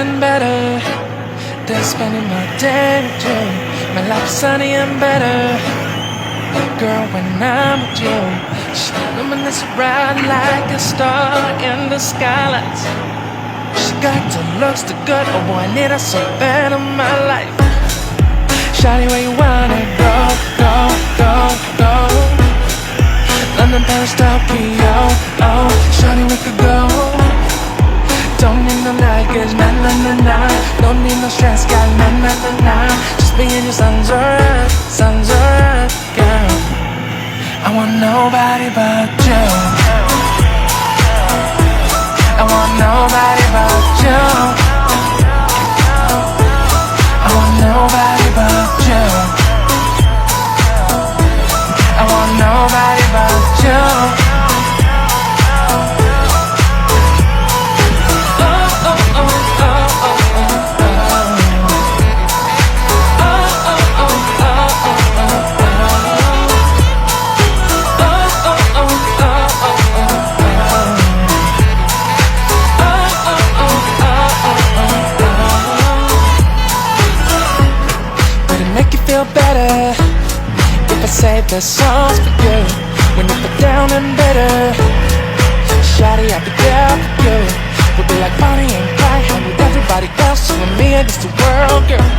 nothing better than spending my day with you. My life's sunny and better, girl, when I'm with you. She luminous bright like a star in the skylights. She got the looks, the good, oh boy, I need her so bad in my life. Shawty, where you wanna go, go, go, go? London, Paris, Tokyo, oh, shawty, we could go. Don't need no luggage, nah, nah, nah, nah. Don't need no stress, got nah, nah, nah, nah. Just be in your sun's alright, girl. I want nobody but you. I want nobody but you. I want nobody but you. I want nobody but you. Feel better if I say the songs for you. When you put down and better, shawty, I'll be there for you. We'll be like Bonnie and Clyde, and with everybody else, so with me against the world, girl.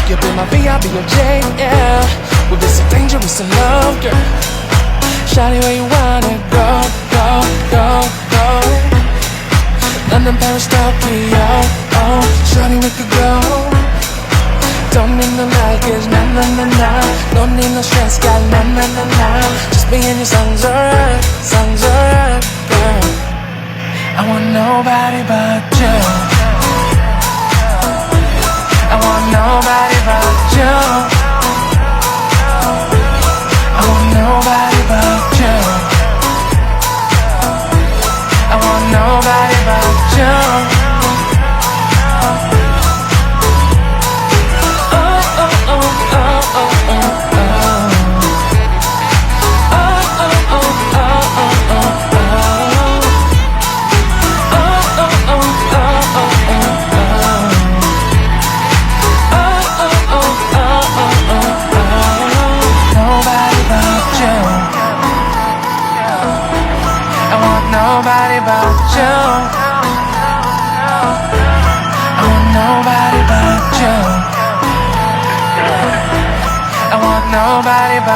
You'll be my B, I'll be your J, yeah. We'll be so dangerous in love, girl. Shawty, where you wanna go, go, go, go? London, Paris, Tokyo, oh, shawty, we could go. Don't need no luggage, nah, nah, nah, nah. Don't need no stress, got nah, nah, nah, nah. Just be in your sun's alright, girl. I want nobody but you. I want nobody but you. I want nobody but you. I want nobody but you. Nobody but you. I want nobody but you. I want nobody but